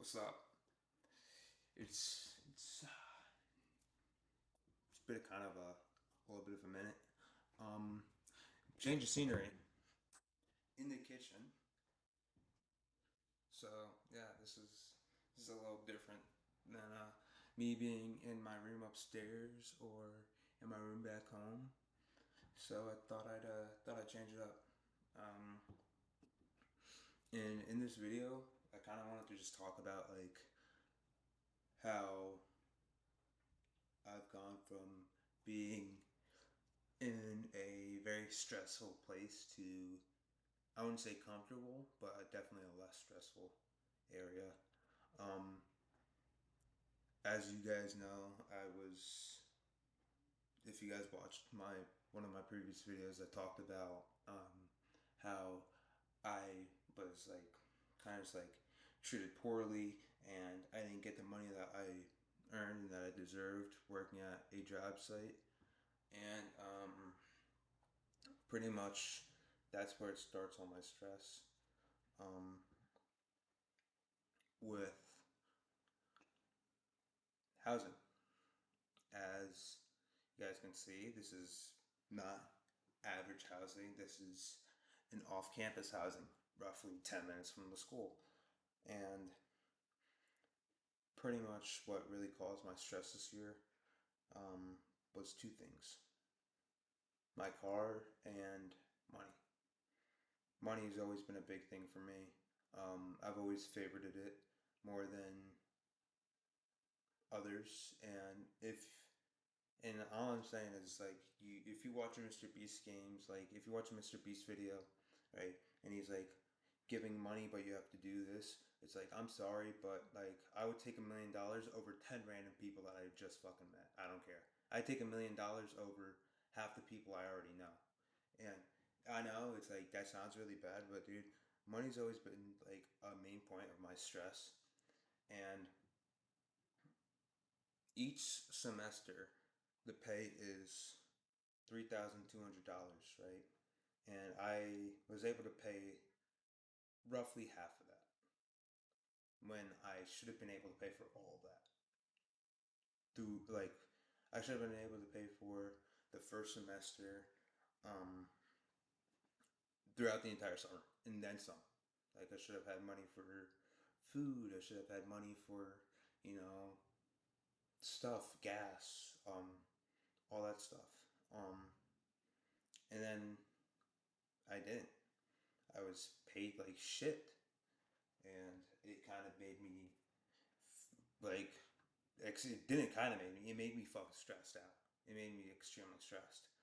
What's up? It's been a kind of a little bit of a minute. Um, Change of scenery in the kitchen. So yeah, this is a little different than me being in my room upstairs or in my room back home. So I thought I'd change it up. Um, in this video, I kind of wanted to just talk about like how I've gone from being in a very stressful place to, I wouldn't say comfortable, but definitely a less stressful area. Um, as you guys know, if you guys watched one of my previous videos, I talked about how I was like kind of just like treated poorly, and I didn't get the money that I earned and that I deserved working at a job site, and pretty much that's where it starts all my stress. Um, with housing. As you guys can see, this is not average housing. This is an off campus housing, roughly 10 minutes from the school. And pretty much what really caused my stress this year um, was two things: my car and money. Money has always been a big thing for me. I've always favorited it more than others. And all I'm saying is like if you watch Mr. Beast games, like if you watch a Mr. Beast video, right, and he's like giving money, but you have to do this. It's like I'm sorry, but like I would take $1 million over 10 random people that I just fucking met. I don't care. I take $1 million over half the people I already know, and I know it's like that sounds really bad, but dude, money's always been like a main point of my stress, and each semester the pay is $3,200, right? And I was able to pay roughly half of that when I should have been able to pay for all of that. Through like, I should have been able to pay for the first semester, um, throughout the entire summer, and then some. Like I should have had money for food. I should have had money for, you know, stuff, gas, all that stuff. Um, and then I didn't. I was paid like shit, and it kind of made me like it didn't kind of make me, it made me fucking stressed out. It made me extremely stressed,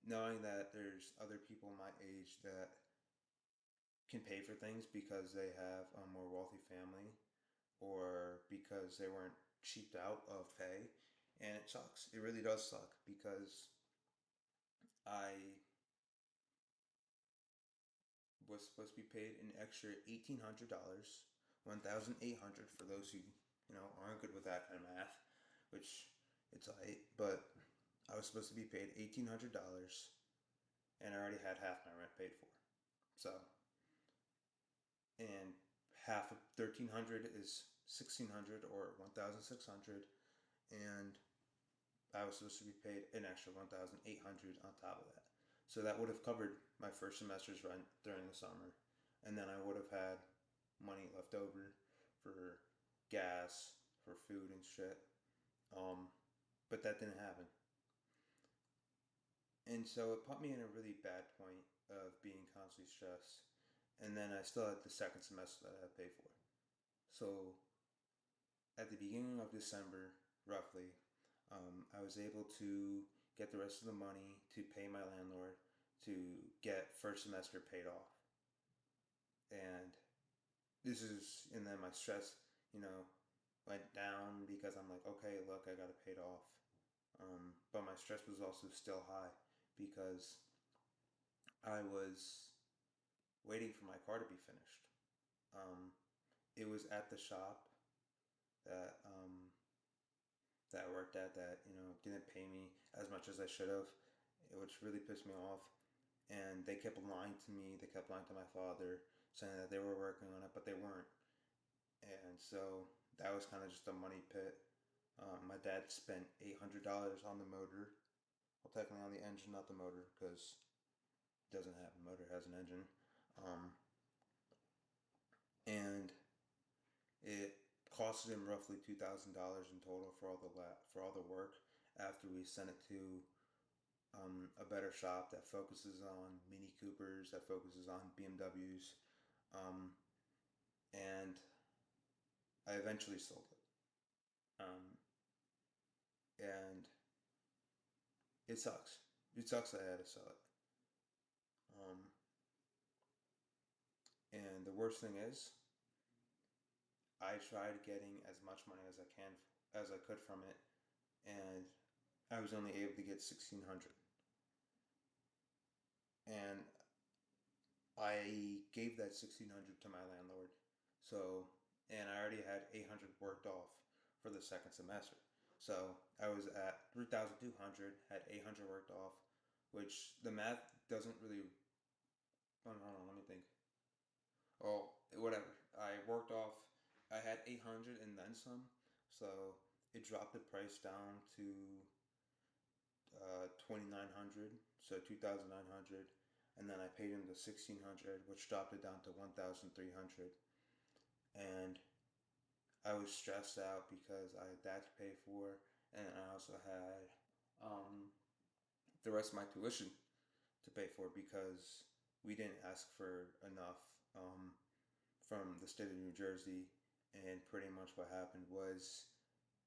knowing that there's other people my age that can pay for things because they have a more wealthy family or because they weren't cheaped out of pay. And it sucks. It really does suck because I was supposed to be paid an extra $1,800, 1,800 for those who aren't good with that kind of math, which it's alright. But I was supposed to be paid $1,800, and I already had half my rent paid for. So, and half of 1,300 is 1,600 or 1,600, and I was supposed to be paid an extra 1,800 on top of that. So that would have covered my first semester's rent during the summer, and then I would have had money left over for gas, for food and shit. Um, but that didn't happen, and so it put me in a really bad point of being constantly stressed. And then I still had the second semester that I had to pay for. So at the beginning of December, roughly, I was able to get the rest of the money to pay my landlord to get first semester paid off. And and then my stress, you know, went down because I'm like, okay, look, I got it paid off. But my stress was also still high because I was waiting for my car to be finished. Um, it was at the shop that that I worked at that didn't pay me as much as I should have, which really pissed me off. And they kept lying to me. They kept lying to my father, saying that they were working on it, but they weren't. And so that was kind of just a money pit. My dad spent $800 on the motor. Well, technically on the engine, not the motor, because it doesn't have a motor, it has an engine. Um, and it costed him roughly $2,000 in total for all the work. After we sent it to a better shop that focuses on Mini Coopers, that focuses on BMWs, um, and I eventually sold it. Um, and it sucks. It sucks that I had to sell it. Um, and the worst thing is, I tried getting as much money as I could from it, and I was only able to get 1,600. And I gave that 1,600 to my landlord. So, and I already had 800 worked off for the second semester. So I was at 3,200, had 800 worked off, which the math doesn't really. Oh, hold on, let me think. Oh, whatever. I worked off. I had 800 and then some. So it dropped the price down to 2,900. So 2,900, and then I paid him the 1,600, which dropped it down to 1,300. And I was stressed out because I had that to pay for, and I also had the rest of my tuition to pay for because we didn't ask for enough from the state of New Jersey, and pretty much what happened was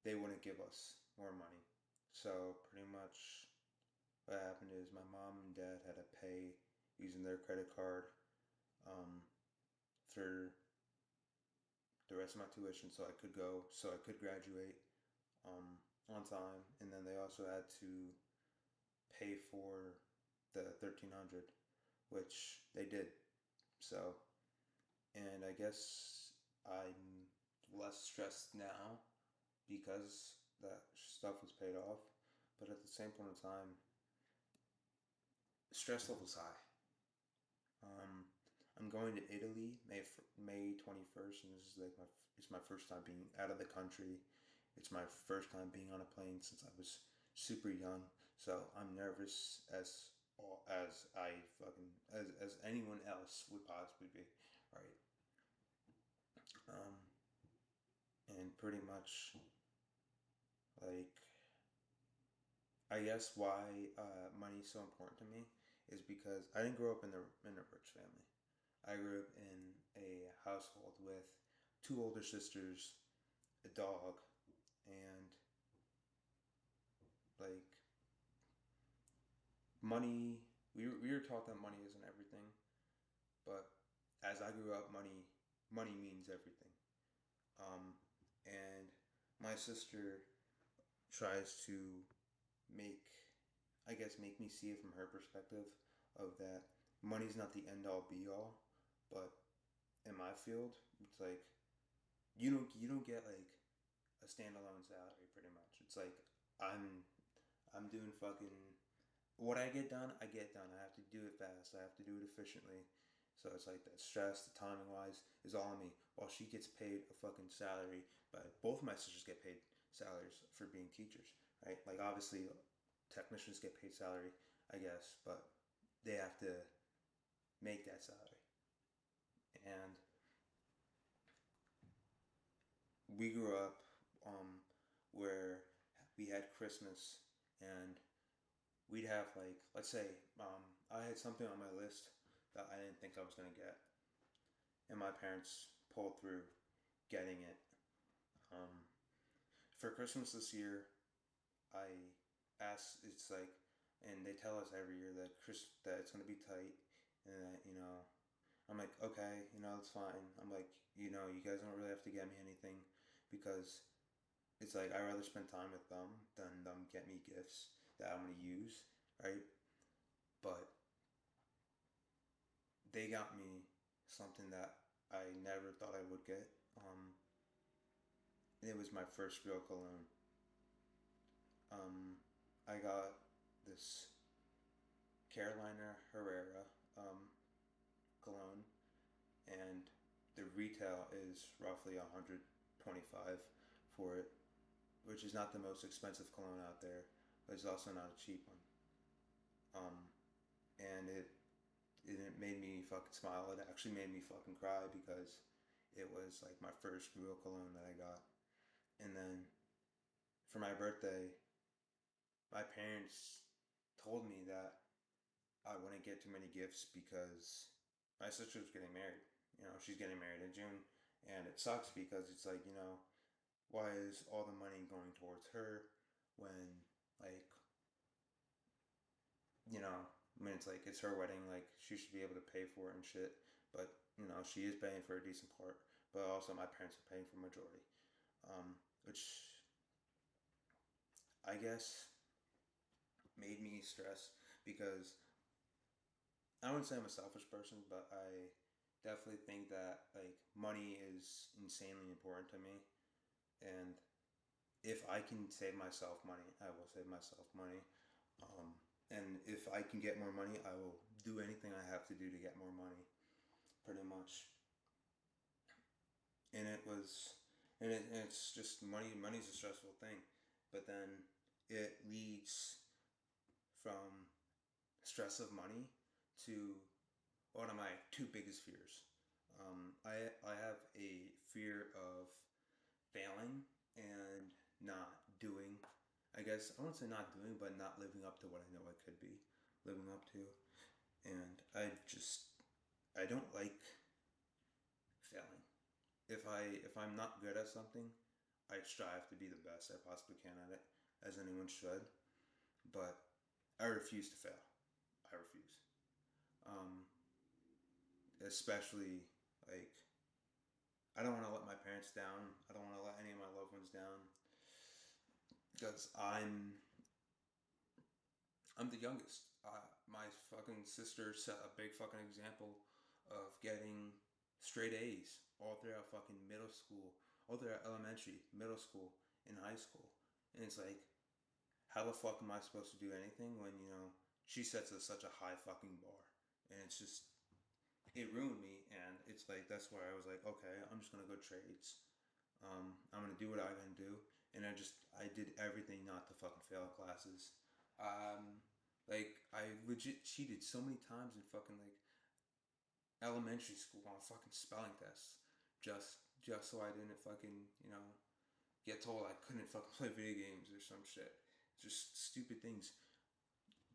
they wouldn't give us more money. So pretty much what happened is my mom and dad had to pay using their credit card um, for the rest of my tuition so I could graduate on time, and then they also had to pay for the 1,300, which they did. So, and I guess I'm less stressed now because that stuff was paid off, but at the same point in time, stress level's high. Um, I'm going to Italy May 21st, and this is like it's my first time being out of the country. It's my first time being on a plane since I was super young, so I'm nervous as I fucking as anyone else would possibly be, right? Um, and pretty much like I guess why money is so important to me is because I didn't grow up in a rich family. I grew up in a household with two older sisters, a dog, and like money. We were taught that money isn't everything, but as I grew up, money means everything. Um, and my sister tries to make, I guess, make me see it from her perspective of that money's not the end all be all, but in my field, it's like you don't get like a standalone salary pretty much. It's like I'm I'm doing fucking what I get done, I get done. I have to do it fast. I have to do it efficiently. So it's like that stress, the timing wise, is all on me. While she gets paid a fucking salary, but both of my sisters get paid salaries for being teachers, right? Like obviously, technicians get paid salary, I guess, but they have to make that salary. And we grew up where we had Christmas and we'd have like let's say I had something on my list that I didn't think I was gonna get, and my parents pulled through getting it. Um, for Christmas this year, I asked. It's like, and they tell us every year that that it's gonna be tight, and that I'm like okay, it's fine. I'm like you guys don't really have to get me anything because it's like I rather spend time with them than them get me gifts that I'm gonna use, right? But they got me something that I never thought I would get. And it was my first real cologne. Um, I got this Carolina Herrera cologne, and the retail is roughly 100. $25 for it, which is not the most expensive cologne out there, but it's also not a cheap one. Um, and it made me fucking smile. It actually made me fucking cry because it was like my first real cologne that I got. And then for my birthday, my parents told me that I wouldn't get too many gifts because my sister was getting married. You know, she's getting married in June, and it sucks because it's like, you know, why is all the money going towards her when, like, you know, I mean, it's like it's her wedding, like she should be able to pay for it and shit. But you know, she is paying for a decent part, but also my parents are paying for majority, which I guess made me stress because I wouldn't say I'm a selfish person, but I definitely think that like money is insanely important to me, and if I can save myself money, I will save myself money. And if I can get more money, I will do anything I have to do to get more money, pretty much. And it was, and it's just money. Money's a stressful thing, but then it leads from stress of money to one of my two biggest fears. I have a fear of failing and not doing. I guess I won't say not doing, but not living up to what I know I could be living up to. And I don't like failing. If I'm not good at something, I strive to be the best I possibly can at it, as anyone should. But I refuse to fail. I refuse. Um, Especially like I don't want to let my parents down. I don't want to let any of my loved ones down because I'm the youngest. My fucking sister set a big fucking example of getting straight A's all throughout fucking middle school, all throughout elementary, middle school, and high school. And it's like, how the fuck am I supposed to do anything when, you know, she sets such a high fucking bar? And it's just, it ruined me. And it's like, that's why I was like, okay, I'm just going to go trades. I'm going to do what I can do. And I did everything not to fucking fail classes. Um, like I legit cheated so many times in fucking like elementary school on fucking spelling tests, just so I didn't fucking get told I couldn't fucking play video games or some shit. Just stupid things,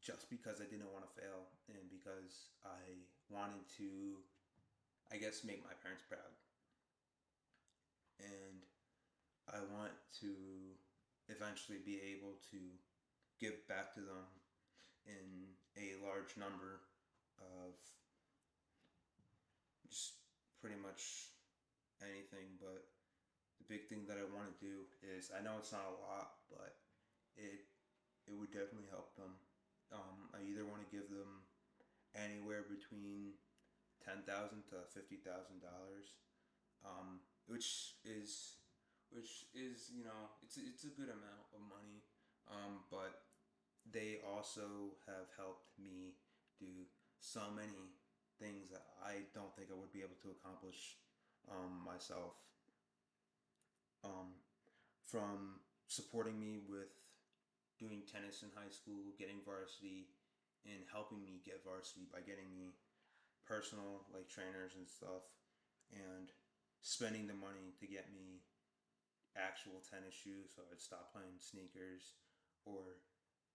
just because I didn't want to fail and because I wanted to, I guess, make my parents proud, and I want to eventually be able to give back to them in a large number of just pretty much anything. But the big thing that I want to do is, I know it's not a lot, but it it would definitely help them. I either want to give them anywhere between $10,000 to $50,000, um, which is it's a good amount of money, but they also have helped me do so many things that I don't think I would be able to accomplish myself. Um, from supporting me with doing tennis in high school, getting varsity, and helping me get varsity by getting me personal like trainers and stuff, and spending the money to get me actual tennis shoes so I'd stop playing sneakers, or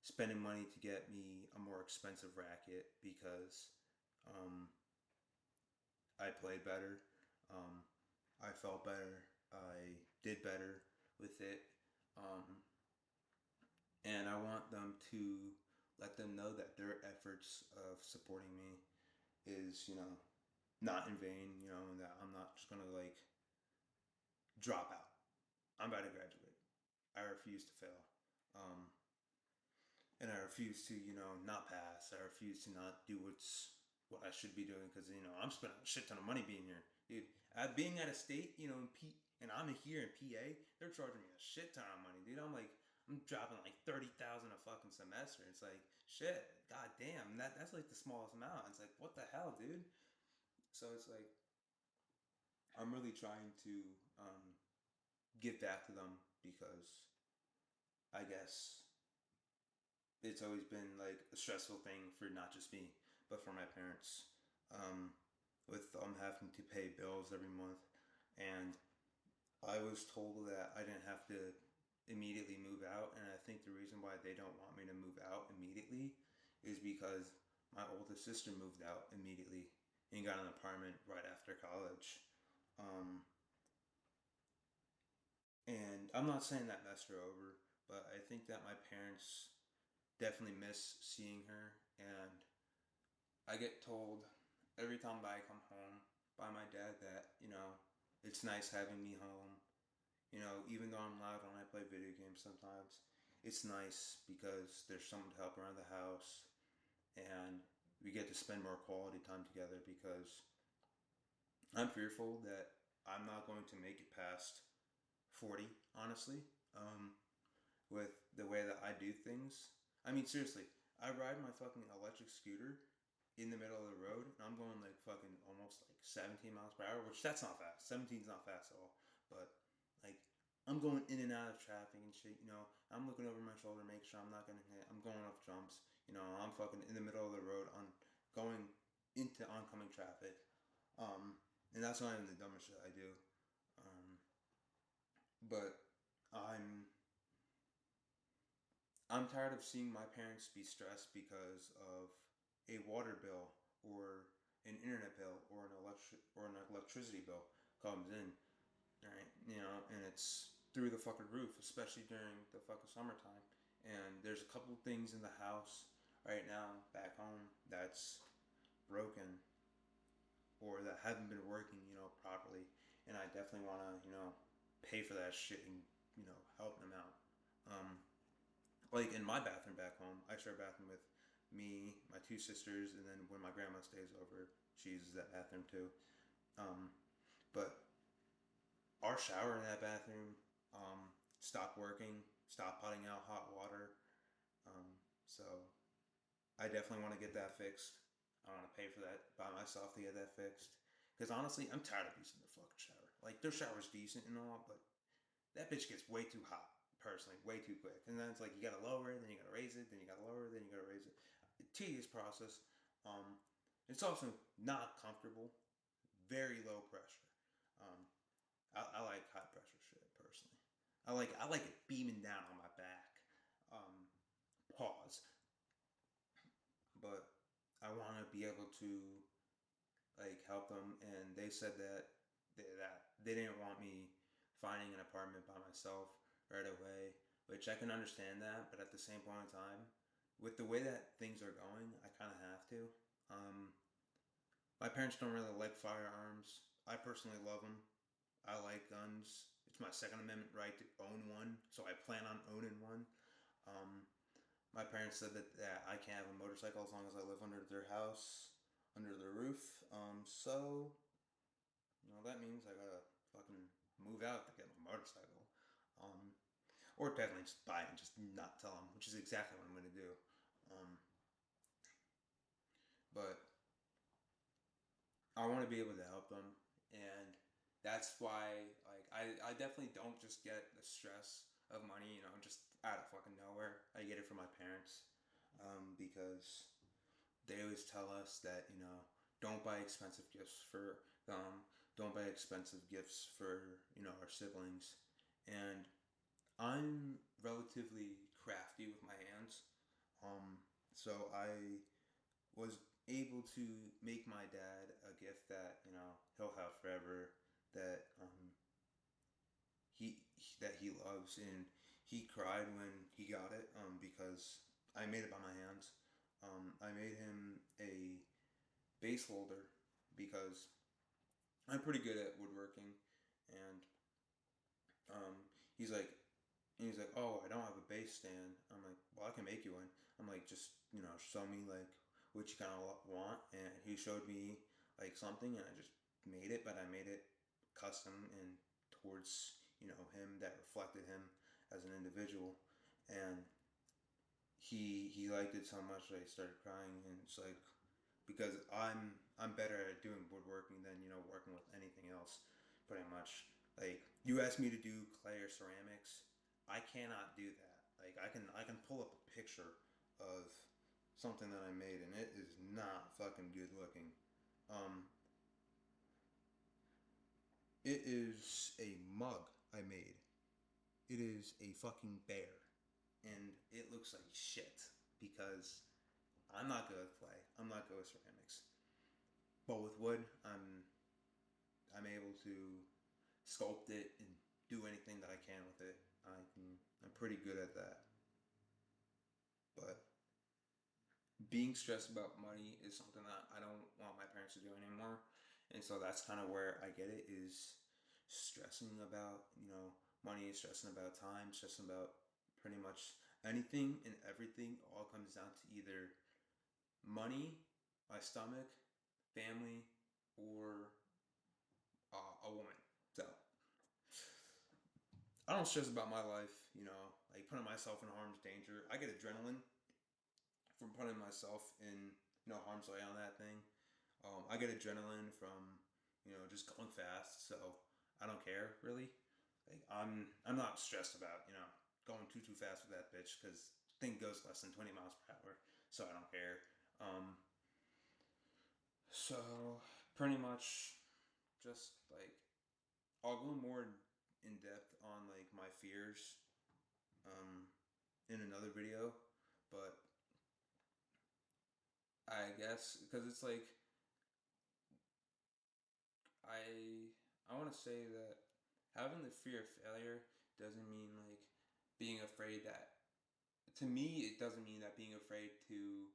spending money to get me a more expensive racket because um, I played better. Um, I felt better. I did better with it. Um, and I want them to let them know that their efforts of supporting me is, not in vain, and that I'm not just gonna like drop out. I'm about to graduate. I refuse to fail. Um, and I refuse to, not pass. I refuse to not do what I should be doing because I'm spending a shit ton of money being here, dude. Being at a state, and I'm here in PA, they're charging me a shit ton of money, dude. I'm dropping like 30,000 a fucking semester. It's like shit, god damn, that's like the smallest amount. It's like what the hell, dude. So it's like I'm really trying to give back to them because I guess it's always been like a stressful thing for not just me, but for my parents. Um, with having to pay bills every month, and I was told that I didn't have to immediately move out, and I think the reason why they don't want me to move out immediately is because my oldest sister moved out immediately and got an apartment right after college. Um, and I'm not saying that messed her over, but I think that my parents definitely miss seeing her, and I get told every time that I come home by my dad that, it's nice having me home. Even though I'm loud when I play video games sometimes, it's nice because there's someone to help around the house and we get to spend more quality time together because I'm fearful that I'm not going to make it past 40, honestly, with the way that I do things. I mean, seriously, I ride my fucking electric scooter in the middle of the road and I'm going like fucking almost like 17 miles per hour, which that's not fast. 17 is not fast at all. But like I'm going in and out of traffic and shit, I'm looking over my shoulder, make sure I'm not gonna hit. I'm going off jumps, I'm fucking in the middle of the road on going into oncoming traffic. Um, and that's not even the dumbest shit I do. Um, but I'm I'm tired of seeing my parents be stressed because of a water bill or an internet bill or an electricity bill comes in, right? And it's through the fucking roof, especially during the fucking summertime. And there's a couple things in the house right now back home that's broken or that haven't been working, properly. And I definitely want to, pay for that shit and, help them out. Um, like in my bathroom back home, I share a bathroom with me, my two sisters, and then when my grandma stays over, she uses that bathroom too. Um, but our shower in that bathroom stopped working, stopped putting out hot water. So I definitely want to get that fixed. I want to pay for that by myself to get that fixed. Because honestly, I'm tired of using their fucking shower. Like their shower's decent and all, but that bitch gets way too hot. Personally, way too quick. And then it's like you gotta lower it, then you gotta raise it, then you gotta lower it, then you gotta raise it. A tedious process. Um, it's also not comfortable. Very low pressure. Um, I like high pressure shit personally. I like it beaming down on my back. Um, Pause. But I want to be able to like help them, and they said that they didn't want me finding an apartment by myself right away, which I can understand that. But at the same point in time, with the way that things are going, I kind of have to. Um, my parents don't really like firearms. I personally love them. I like guns. It's my Second Amendment right to own one, so I plan on owning one. Um, my parents said that I can't have a motorcycle as long as I live under their house, under their roof. So that means I gotta fucking move out to get my motorcycle. Um, or definitely just buy it and just not tell them, which is exactly what I'm gonna do. Um, but I want to be able to help them, and that's why like I definitely don't just get the stress of money, just out of fucking nowhere. I get it from my parents, because they always tell us that don't buy expensive gifts for them, don't buy expensive gifts for our siblings, and I'm relatively crafty with my hands, so I was able to make my dad a gift that he'll have forever, that that he loves, and he cried when he got it, because I made it by my hands. I made him a base holder because I'm pretty good at woodworking, and um, he's like, oh, I don't have a bass stand. I'm like, well, I can make you one. I'm like, just show me like what you kind of want, and he showed me like something, and I just made it, but I made it custom and towards him, that reflected him as an individual, and he liked it so much that he started crying, and it's like because I'm better at doing woodworking than working with anything else, pretty much. Like you asked me to do clay or ceramics. I cannot do that. Like I can pull up a picture of something that I made, and it is not fucking good looking. Um, it is a mug I made. It is a fucking bear, and it looks like shit because I'm not good with clay. I'm not good with ceramics. But with wood, I'm able to sculpt it and do anything that I can with it. I'm pretty good at that. But being stressed about money is something that I don't want my parents to do anymore. And so that's kind of where I get it, is stressing about, money, stressing about time, stressing about pretty much anything and everything. All comes down to either money, my stomach, family, or a woman. So I don't stress about my life, like putting myself in harm's danger. I get adrenaline from putting myself in, harm's way on that thing. I get adrenaline from, just going fast, so I don't care really. Like I'm not stressed about, going too fast with that bitch because thing goes less than 20 miles per hour, so I don't care. So pretty much, just like I'll go more in depth on like my fears, um, in another video, but I guess because it's like I want to say that having the fear of failure doesn't mean like being afraid that, to me it doesn't mean that being afraid to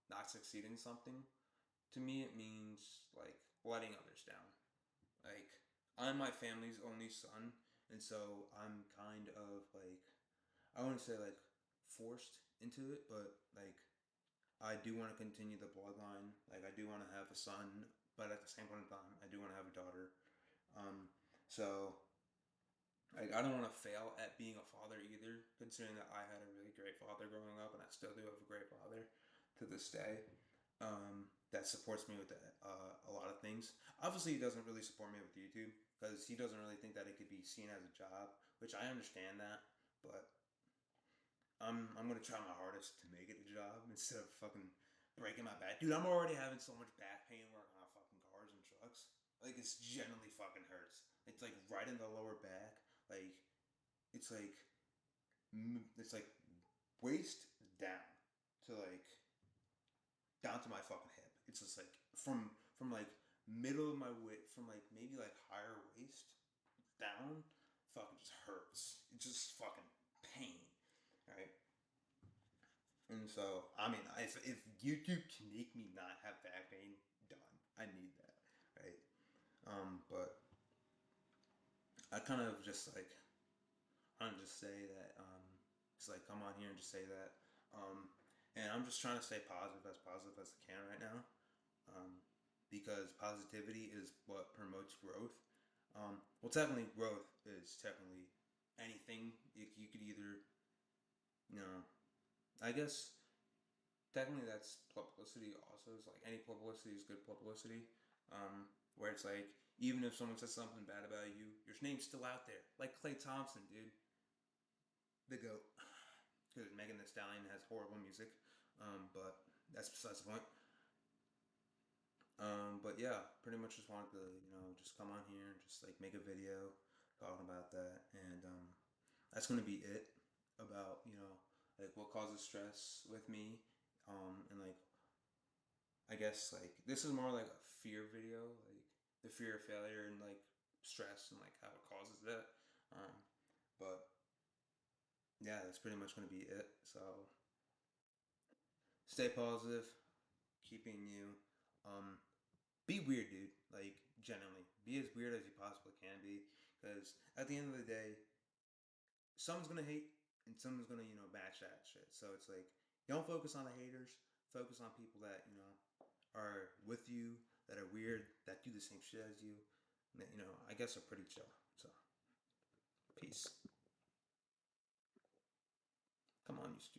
not succeed in something. To me it means like letting others down. Like I'm my family's only son, and so I'm kind of like, I wouldn't say like forced into it, but like I do want to continue the bloodline. Like I do want to have a son, but at the same point in time, I do want to have a daughter. Um, so like I don't want to fail at being a father either, considering that I had a really great father growing up, and I still do have a great father to this day. That supports me with a lot of things. Obviously, he doesn't really support me with YouTube because he doesn't really think that it could be seen as a job, which I understand that, but I'm gonna try my hardest to make it a job instead of fucking breaking my back. Dude, I'm already having so much back pain working on fucking cars and trucks. Like it's generally fucking hurts. It's like right in the lower back. Like it's like it's like waist down to like down to my fucking hip. It's just like from like middle of my weight, from like maybe like higher waist down, fucking just hurts. It's just fucking pain. Right? And so, I mean, if YouTube can make me not have back pain, done. I need that, right? But I kind of just like, I don't just say that. Just like come on here and just say that. Um, and I'm just trying to stay positive as I can right now. Um, because positivity is what promotes growth. Well, technically, growth is technically anything. You could either, you know, I guess technically that's publicity also. Is like any publicity is good publicity. Where it's like even if someone says something bad about you, your name's still out there. Like Klay Thompson, dude, the goat. Because Megan Thee Stallion has horrible music, but that's besides the point. But yeah, pretty much just wanted to just come on here and just like make a video talking about that, and that's gonna be it about like what causes stress with me, and like I guess like this is more like a fear video, like the fear of failure and like stress and like how it causes that. Um, but yeah, that's pretty much gonna be it. So stay positive, keeping you. Um, be weird, dude. Like genuinely, be as weird as you possibly can be, because at the end of the day, someone's gonna hate and someone's gonna match that shit. So it's like don't focus on the haters. Focus on people that are with you, that are weird, that do the same shit as you, that I guess are pretty chill. So peace. Come on, you stupid.